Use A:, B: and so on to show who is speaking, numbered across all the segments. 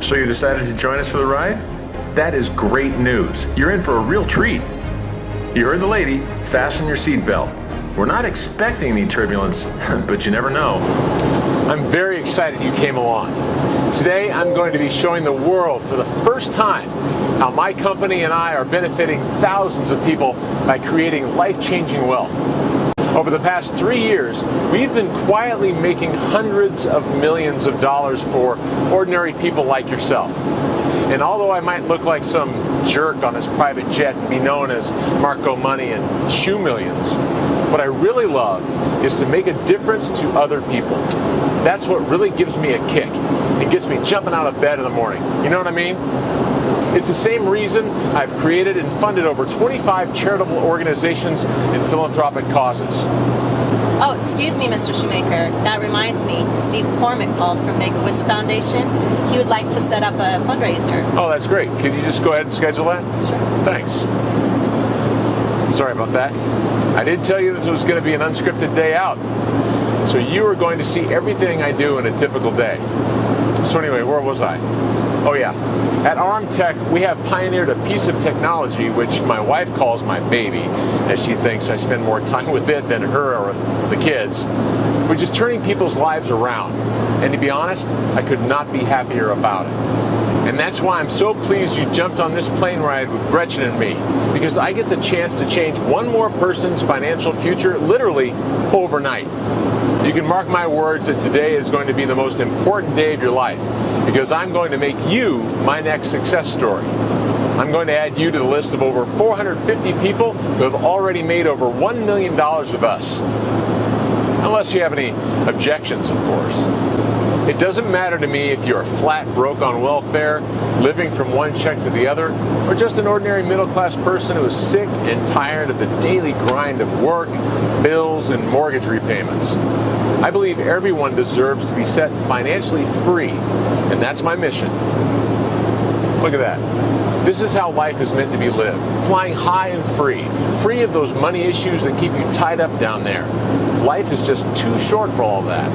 A: So you decided to join us for the ride? That is great news. You're in for a real treat. You heard the lady. Fasten your seatbelt. We're not expecting any turbulence, but you never know. I'm very excited you came along. Today, I'm going to be showing the world for the first time how my company and I are benefiting thousands of people by creating life-changing wealth. Over the past 3 years, we've been quietly making hundreds of millions of dollars for ordinary people like yourself. And although I might look like some jerk on his private jet and be known as Marco Money and Shoe Millions, what I really love is to make a difference to other people. That's what really gives me a kick. It gets me jumping out of bed in the morning. You know what I mean? It's the same reason I've created and funded over 25 charitable organizations and philanthropic causes.
B: Oh, excuse me, Mr. Shoemaker. That reminds me. Steve Cormick called from Make-A-Wish Foundation. He would like to set up a fundraiser.
A: Oh, that's great. Could you just go ahead and schedule that?
B: Sure.
A: Thanks. Sorry about that. I did tell you this was going to be an unscripted day out. So you are going to see everything I do in a typical day. So anyway, where was I? Oh yeah. At Armtech, we have pioneered a piece of technology which my wife calls my baby, as she thinks I spend more time with it than her or the kids, which is turning people's lives around. And to be honest, I could not be happier about it. And that's why I'm so pleased you jumped on this plane ride with Gretchen and me, because I get the chance to change one more person's financial future literally overnight. You can mark my words that today is going to be the most important day of your life, because I'm going to make you my next success story. I'm going to add you to the list of over 450 people who have already made over $1 million with us. Unless you have any objections, of course. It doesn't matter to me if you're flat broke on welfare, living from one check to the other, or just an ordinary middle-class person who is sick and tired of the daily grind of work, bills, and mortgage repayments. I believe everyone deserves to be set financially free, and that's my mission. Look at that. This is how life is meant to be lived, flying high and free of those money issues that keep you tied up down there. Life is just too short for all that.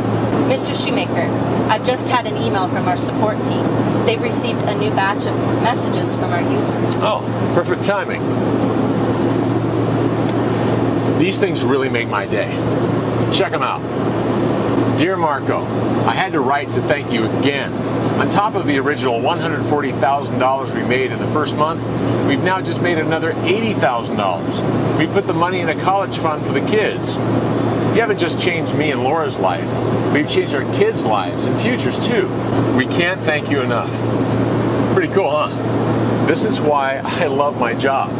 B: Mr. Shoemaker, I've just had an email from our support team. They've received a new batch of messages from our users.
A: Oh, perfect timing. These things really make my day. Check them out. Dear Marco, I had to write to thank you again. On top of the original $140,000 we made in the first month, we've now just made another $80,000. We put the money in a college fund for the kids. You haven't just changed me and Laura's life. We've changed our kids' lives and futures too. We can't thank you enough. Pretty cool, huh? This is why I love my job.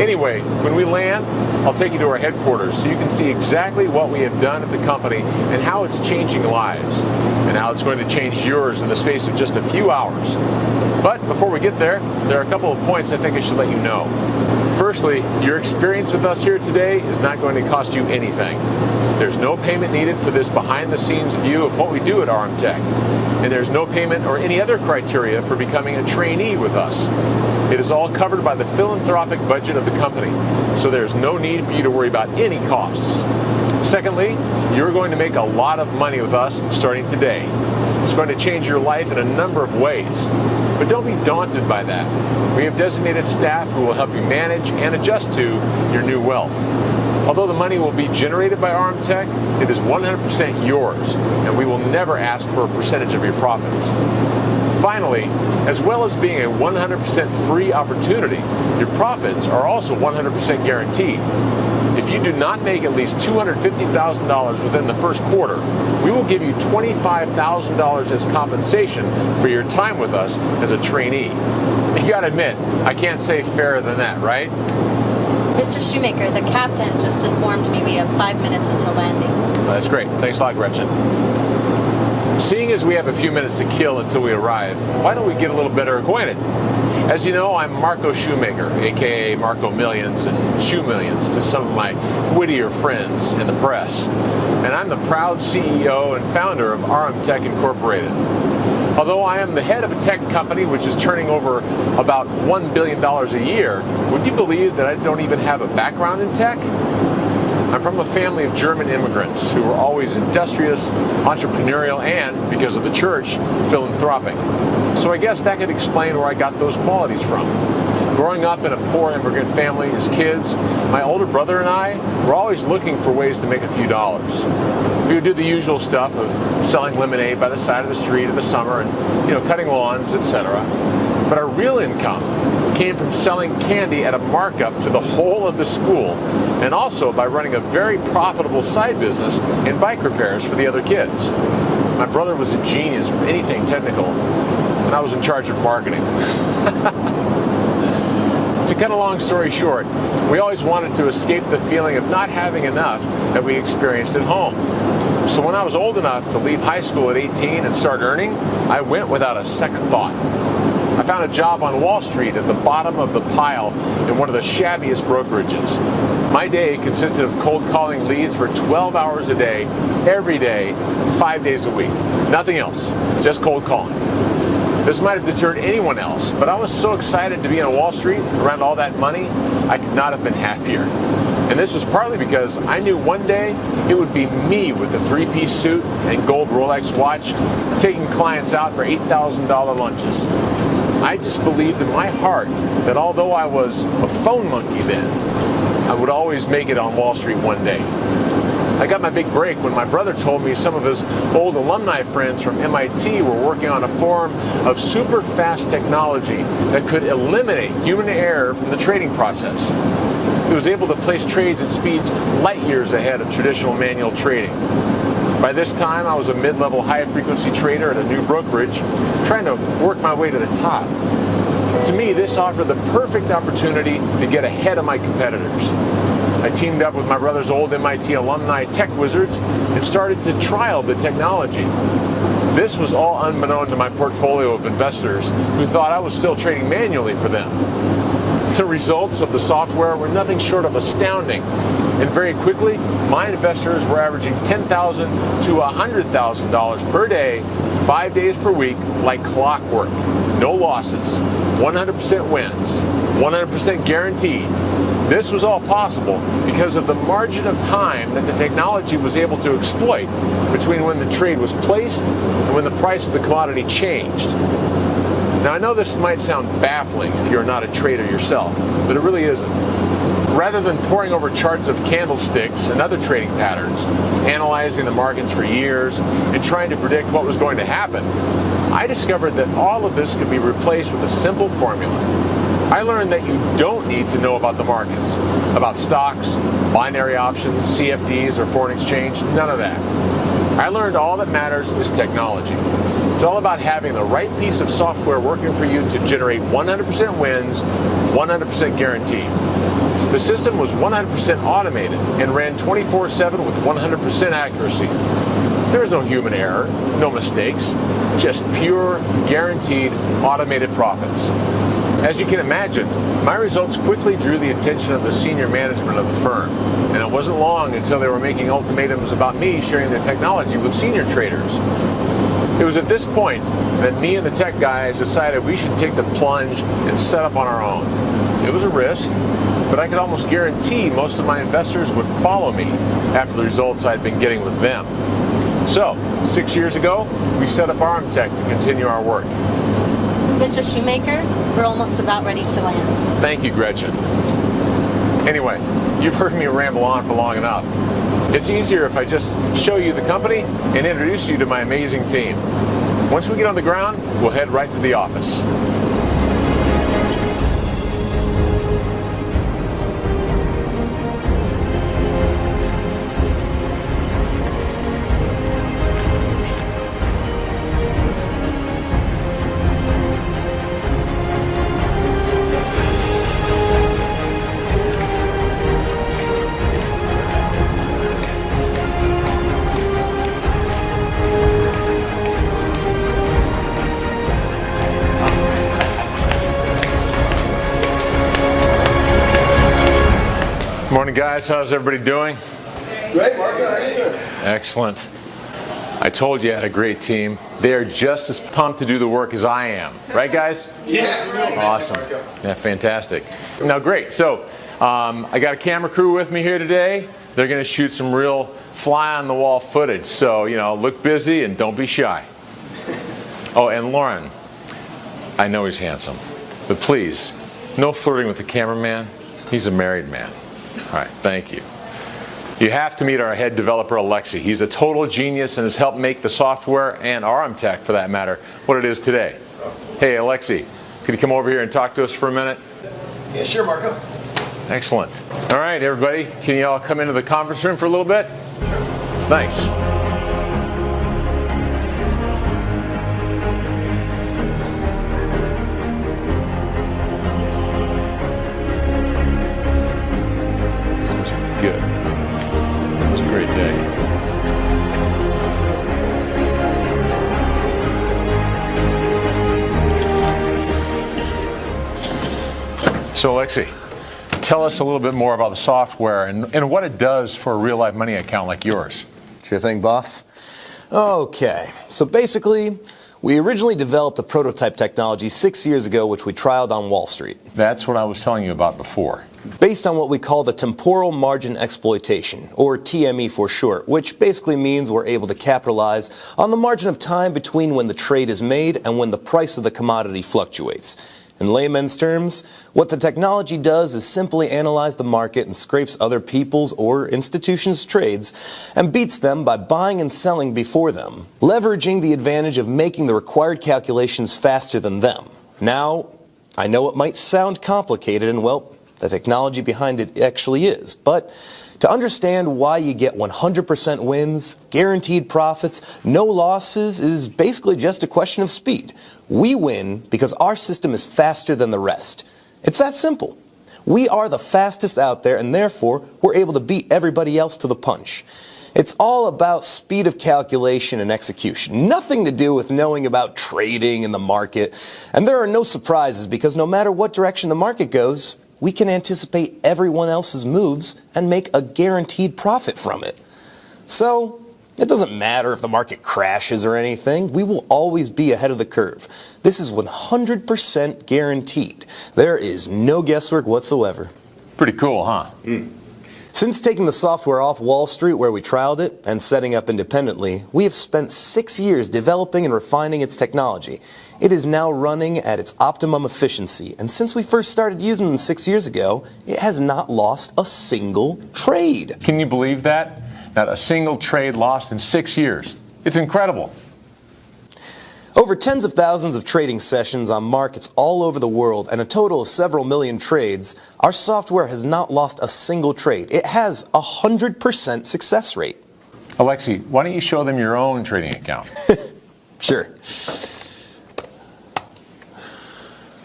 A: Anyway, when we land, I'll take you to our headquarters so you can see exactly what we have done at the company and how it's changing lives, and how it's going to change yours in the space of just a few hours. But before we get there are a couple of points I think I should let you know. Firstly, your experience with us here today is not going to cost you anything. There's no payment needed for this behind-the-scenes view of what we do at Armtech, and there's no payment or any other criteria for becoming a trainee with us. It is all covered by the philanthropic budget of the company, so there's no need for you to worry about any costs. Secondly, you're going to make a lot of money with us starting today. It's going to change your life in a number of ways. But don't be daunted by that. We have designated staff who will help you manage and adjust to your new wealth. Although the money will be generated by Armtech, it is 100% yours, and we will never ask for a percentage of your profits. Finally, as well as being a 100% free opportunity, your profits are also 100% guaranteed. If you do not make at least $250,000 within the first quarter, we will give you $25,000 as compensation for your time with us as a trainee. You gotta admit, I can't say fairer than that, right?
B: Mr. Shoemaker, the captain just informed me we have 5 minutes until landing.
A: That's great. Thanks a lot, Gretchen. Seeing as we have a few minutes to kill until we arrive, why don't we get a little better acquainted? As you know, I'm Marco Shoemaker, aka Marco Millions and Shoe Millions to some of my wittier friends in the press. And I'm the proud CEO and founder of Armtech Incorporated. Although I am the head of a tech company which is turning over about $1 billion a year, would you believe that I don't even have a background in tech? I'm from a family of German immigrants who were always industrious, entrepreneurial, and, because of the church, philanthropic. So I guess that could explain where I got those qualities from. Growing up in a poor immigrant family as kids, my older brother and I were always looking for ways to make a few dollars. We would do the usual stuff of selling lemonade by the side of the street in the summer and, cutting lawns, etc. But our real income came from selling candy at a markup to the whole of the school, and also by running a very profitable side business in bike repairs for the other kids. My brother was a genius with anything technical, and I was in charge of marketing. To cut a long story short, we always wanted to escape the feeling of not having enough that we experienced at home. So when I was old enough to leave high school at 18 and start earning, I went without a second thought. I found a job on Wall Street at the bottom of the pile in one of the shabbiest brokerages. My day consisted of cold calling leads for 12 hours a day, every day, 5 days a week. Nothing else, just cold calling. This might have deterred anyone else, but I was so excited to be on Wall Street around all that money, I could not have been happier. And this was partly because I knew one day it would be me with a three-piece suit and gold Rolex watch taking clients out for $8,000 lunches. I just believed in my heart that although I was a phone monkey then, I would always make it on Wall Street one day. I got my big break when my brother told me some of his old alumni friends from MIT were working on a form of super fast technology that could eliminate human error from the trading process. It was able to place trades at speeds light years ahead of traditional manual trading. By this time, I was a mid-level high-frequency trader at a new brokerage, trying to work my way to the top. To me, this offered the perfect opportunity to get ahead of my competitors. I teamed up with my brother's old MIT alumni tech wizards and started to trial the technology. This was all unbeknown to my portfolio of investors who thought I was still trading manually for them. The results of the software were nothing short of astounding, and very quickly, my investors were averaging $10,000 to $100,000 per day, 5 days per week, like clockwork. No losses, 100% wins, 100% guaranteed. This was all possible because of the margin of time that the technology was able to exploit between when the trade was placed and when the price of the commodity changed. Now, I know this might sound baffling if you're not a trader yourself, but it really isn't. Rather than poring over charts of candlesticks and other trading patterns, analyzing the markets for years, and trying to predict what was going to happen, I discovered that all of this could be replaced with a simple formula. I learned that you don't need to know about the markets, about stocks, binary options, CFDs, or foreign exchange, none of that. I learned all that matters is technology. It's all about having the right piece of software working for you to generate 100% wins, 100% guaranteed. The system was 100% automated and ran 24/7 with 100% accuracy. There was no human error, no mistakes, just pure, guaranteed, automated profits. As you can imagine, my results quickly drew the attention of the senior management of the firm, and it wasn't long until they were making ultimatums about me sharing the technology with senior traders. It was at this point that me and the tech guys decided we should take the plunge and set up on our own. It was a risk, but I could almost guarantee most of my investors would follow me after the results I'd been getting with them. So, 6 years ago, we set up Armtech to continue our work.
B: Mr. Shoemaker, we're almost about ready to land.
A: Thank you, Gretchen. Anyway, you've heard me ramble on for long enough. It's easier if I just show you the company and introduce you to my amazing team. Once we get on the ground, we'll head right to the office. Morning, guys. How's everybody doing?
C: Great, Marco. How are you doing?
A: Excellent. I told you I had a great team. They are just as pumped to do the work as I am. Right, guys?
C: Yeah.
A: Awesome. Yeah, fantastic. Now, great. So, I got a camera crew with me here today. They're going to shoot some real fly-on-the-wall footage. So, look busy and don't be shy. Oh, and Lauren, I know he's handsome, but please, no flirting with the cameraman. He's a married man. All right, thank you. You have to meet our head developer, Alexi. He's a total genius and has helped make the software, and RMTech for that matter, what it is today. Hey, Alexi, could you come over here and talk to us for a minute?
C: Yeah, sure, Marco.
A: Excellent. All right, everybody, can you all come into the conference room for a little bit? Thanks. Good. It was a great day. So, Alexi, tell us a little bit more about the software and what it does for a real-life money account like yours.
D: Sure thing, boss. Okay, so basically, we originally developed a prototype technology 6 years ago, which we trialed on Wall Street.
A: That's what I was telling you about before.
D: Based on what we call the temporal margin exploitation, or TME for short, which basically means we're able to capitalize on the margin of time between when the trade is made and when the price of the commodity fluctuates. In layman's terms, what the technology does is simply analyze the market and scrapes other people's or institutions' trades and beats them by buying and selling before them, leveraging the advantage of making the required calculations faster than them. Now, I know it might sound complicated, and well, the technology behind it actually is, but to understand why you get 100% wins, guaranteed profits, no losses is basically just a question of speed. We win because our system is faster than the rest. It's that simple. We are the fastest out there, and therefore we're able to beat everybody else to the punch. It's all about speed of calculation and execution. Nothing to do with knowing about trading in the market. And there are no surprises because no matter what direction the market goes, we can anticipate everyone else's moves and make a guaranteed profit from it. So, it doesn't matter if the market crashes or anything, we will always be ahead of the curve. This is 100% guaranteed. There is no guesswork whatsoever.
A: Pretty cool, huh?
D: Since taking the software off Wall Street where we trialed it and setting up independently, we have spent 6 years developing and refining its technology. It is now running at its optimum efficiency, and since we first started using it 6 years ago, it has not lost a single trade.
A: Can you believe that? Not a single trade lost in 6 years. It's incredible.
D: Over tens of thousands of trading sessions on markets all over the world and a total of several million trades, our software has not lost a single trade. It has a 100% success rate.
A: Alexi, why don't you show them your own trading account?
D: Sure.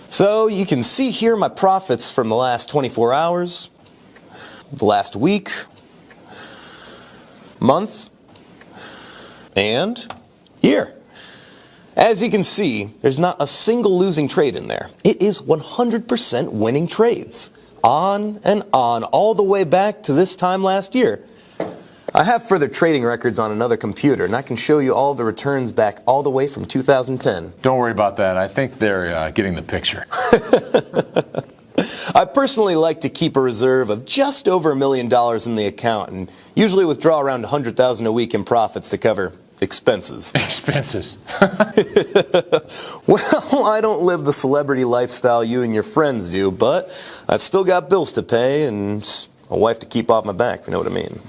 D: So you can see here my profits from the last 24 hours, the last week, month, and year. As you can see, there's not a single losing trade in there. It is 100% winning trades. On and on, all the way back to this time last year. I have further trading records on another computer, and I can show you all the returns back all the way from 2010.
A: Don't worry about that. I think they're getting the picture.
D: I personally like to keep a reserve of just over $1 million in the account and usually withdraw around $100,000 a week in profits to cover expenses.
A: Expenses.
D: Well, I don't live the celebrity lifestyle you and your friends do, but I've still got bills to pay and a wife to keep off my back, if you know what I mean.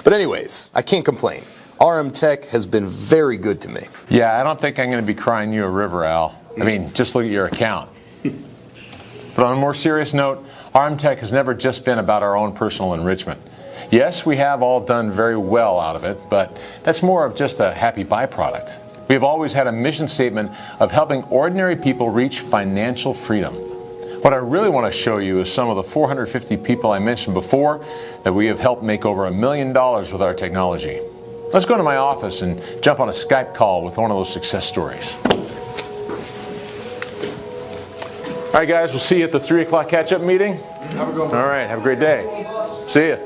D: But anyways, I can't complain. RMTech has been very good to me.
A: Yeah, I don't think I'm going to be crying you a river, Al. I mean, just look at your account. But on a more serious note, RMTech has never just been about our own personal enrichment. Yes, we have all done very well out of it, but that's more of just a happy byproduct. We have always had a mission statement of helping ordinary people reach financial freedom. What I really want to show you is some of the 450 people I mentioned before that we have helped make over $1 million with our technology. Let's go to my office and jump on a Skype call with one of those success stories. All right, guys, we'll see you at the 3 o'clock catch-up meeting.
C: Have a good one.
A: All right, have a great day. See ya.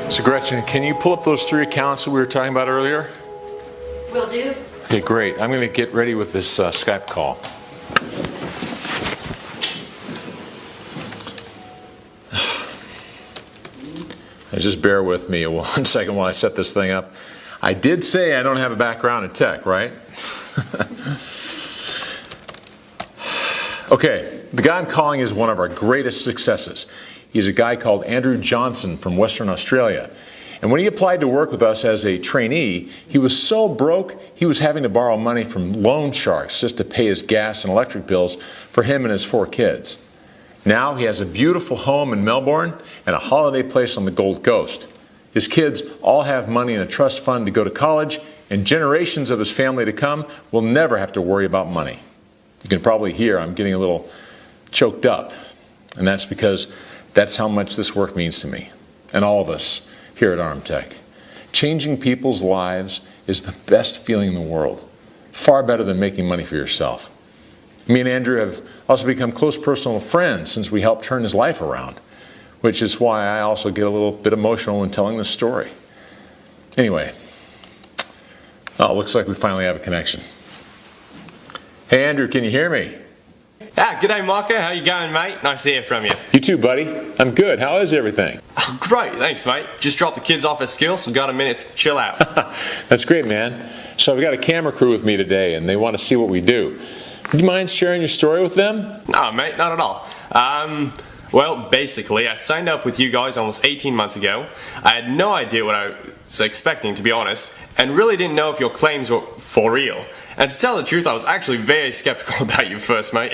A: So Gretchen, can you pull up those 3 accounts that we were talking about earlier?
B: Will do.
A: Okay, great. I'm going to get ready with this Skype call. Just bear with me 1 second while I set this thing up. I did say I don't have a background in tech, right? Okay, the guy I'm calling is one of our greatest successes. He's a guy called Andrew Johnson from Western Australia. And when he applied to work with us as a trainee, he was so broke, he was having to borrow money from loan sharks just to pay his gas and electric bills for him and his 4 kids. Now he has a beautiful home in Melbourne and a holiday place on the Gold Coast. His kids all have money in a trust fund to go to college, and generations of his family to come will never have to worry about money. You can probably hear I'm getting a little choked up, and that's because that's how much this work means to me, and all of us here at Armtech. Changing people's lives is the best feeling in the world, far better than making money for yourself. Me and Andrew have also become close personal friends since we helped turn his life around, which is why I also get a little bit emotional in telling this story. Anyway, looks like we finally have a connection. Hey Andrew, can you hear me?
E: G'day Marco, how you going mate? Nice to hear from you.
A: You too, buddy. I'm good. How is everything?
E: Great, thanks mate. Just dropped the kids off at school, so got a minute to chill out.
A: That's great, man. So I've got a camera crew with me today, and they want to see what we do. Do you mind sharing your story with them?
E: No mate, not at all. Well, basically, I signed up with you guys almost 18 months ago. I had no idea what I was expecting, to be honest, and really didn't know if your claims were for real. And to tell the truth, I was actually very skeptical about you first, mate.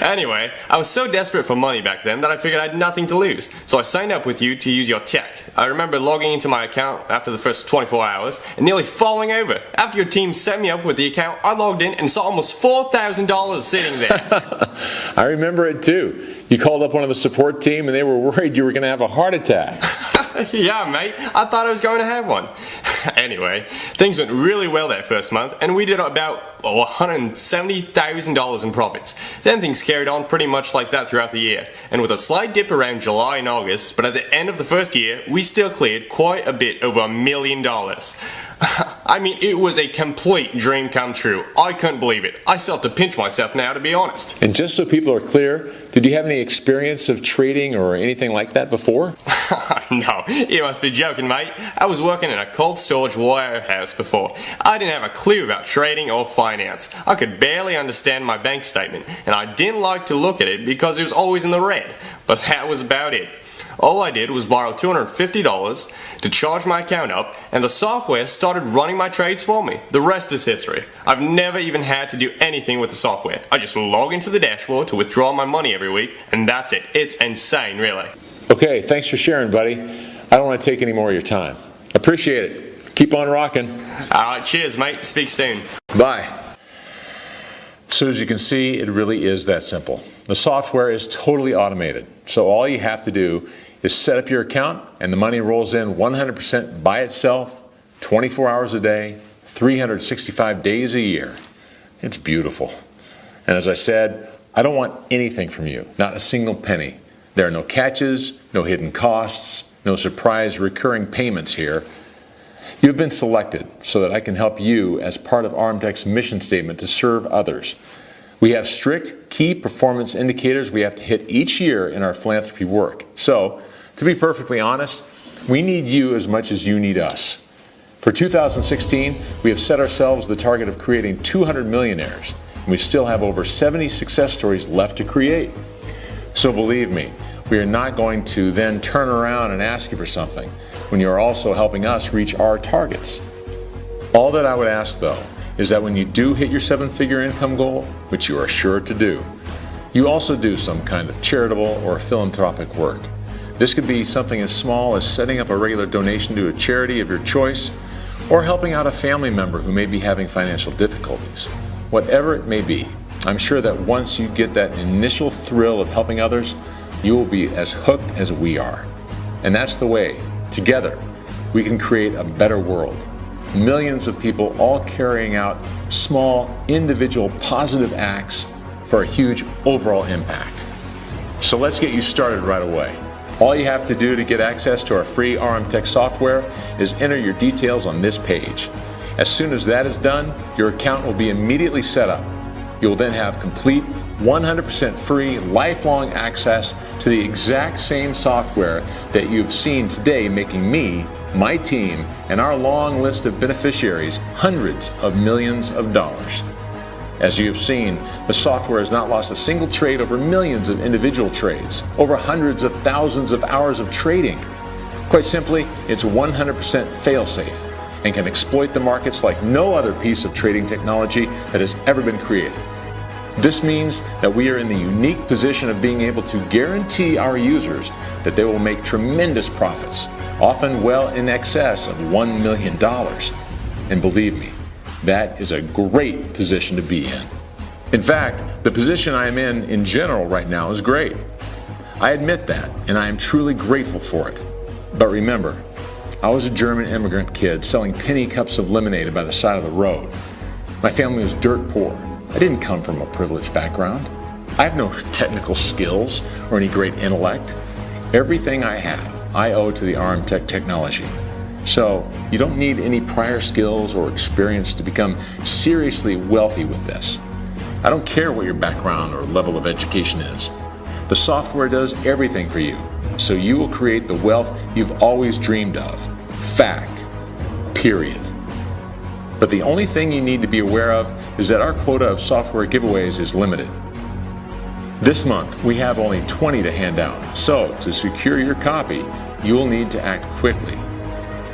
E: Anyway, I was so desperate for money back then that I figured I had nothing to lose. So I signed up with you to use your tech. I remember logging into my account after the first 24 hours and nearly falling over. After your team set me up with the account, I logged in and saw almost $4,000 sitting there.
A: I remember it too. You called up one of the support team and they were worried you were going to have a heart attack.
E: Yeah, mate. I thought I was going to have one. Anyway, things went really well that first month, and we did about $170,000 in profits. Then things carried on pretty much like that throughout the year, and with a slight dip around July and August, but at the end of the first year, we still cleared quite a bit over $1 million. I mean, it was a complete dream come true. I couldn't believe it. I still have to pinch myself now, to be honest.
A: And just so people are clear, did you have any experience of trading or anything like that before?
E: No, you must be joking, mate. I was working in a cold storage warehouse before. I didn't have a clue about trading or finance. I could barely understand my bank statement, and I didn't like to look at it because it was always in the red. But that was about it. All I did was borrow $250 to charge my account up, and the software started running my trades for me. The rest is history. I've never even had to do anything with the software. I just log into the dashboard to withdraw my money every week, and that's it. It's insane, really.
A: Okay, thanks for sharing, buddy. I don't want to take any more of your time. Appreciate it. Keep on rocking.
E: Alright, cheers, mate. Speak soon.
A: Bye. So as you can see, it really is that simple. The software is totally automated. So all you have to do is set up your account and the money rolls in 100% by itself, 24 hours a day, 365 days a year. It's beautiful. And as I said, I don't want anything from you, not a single penny. There are no catches, no hidden costs, no surprise recurring payments here. You've been selected so that I can help you as part of Armtech's mission statement to serve others. We have strict key performance indicators we have to hit each year in our philanthropy work. So, to be perfectly honest, we need you as much as you need us. For 2016, we have set ourselves the target of creating 200 millionaires, and we still have over 70 success stories left to create. So believe me, we are not going to then turn around and ask you for something when you are also helping us reach our targets. All that I would ask, though, is that when you do hit your 7-figure income goal, which you are sure to do, you also do some kind of charitable or philanthropic work. This could be something as small as setting up a regular donation to a charity of your choice, or helping out a family member who may be having financial difficulties. Whatever it may be, I'm sure that once you get that initial thrill of helping others, you will be as hooked as we are. And that's the way, together, we can create a better world. Millions of people all carrying out small, individual, positive acts for a huge overall impact. So let's get you started right away. All you have to do to get access to our free RM Tech software is enter your details on this page. As soon as that is done, your account will be immediately set up. You will then have complete 100% free, lifelong access to the exact same software that you've seen today, making me, my team, and our long list of beneficiaries hundreds of millions of dollars. As you have seen, the software has not lost a single trade over millions of individual trades, over hundreds of thousands of hours of trading. Quite simply, it's 100% fail-safe and can exploit the markets like no other piece of trading technology that has ever been created. This means that we are in the unique position of being able to guarantee our users that they will make tremendous profits, often well in excess of $1 million. And believe me, that is a great position to be in. In fact, the position I am in general right now is great. I admit that, and I am truly grateful for it. But remember, I was a German immigrant kid selling penny cups of lemonade by the side of the road. My family was dirt poor. I didn't come from a privileged background. I have no technical skills or any great intellect. Everything I have, I owe to the RM Tech technology. So you don't need any prior skills or experience to become seriously wealthy with this. I don't care what your background or level of education is. The software does everything for you, so you will create the wealth you've always dreamed of. Fact. Period. But the only thing you need to be aware of is that our quota of software giveaways is limited. This month, we have only 20 to hand out, so to secure your copy, you will need to act quickly.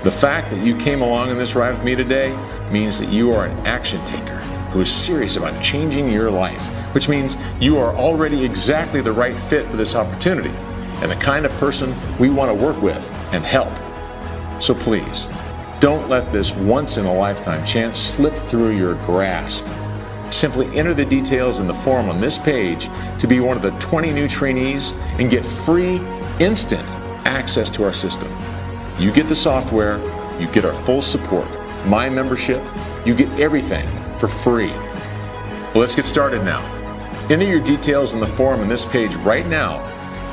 A: The fact that you came along in this ride with me today means that you are an action taker who is serious about changing your life, which means you are already exactly the right fit for this opportunity and the kind of person we want to work with and help. So please, don't let this once-in-a-lifetime chance slip through your grasp. Simply enter the details in the form on this page to be one of the 20 new trainees and get free, instant access to our system. You get the software, you get our full support, my membership, you get everything for free. Well, let's get started now. Enter your details in the form on this page right now,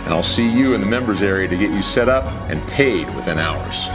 A: and I'll see you in the members area to get you set up and paid within hours.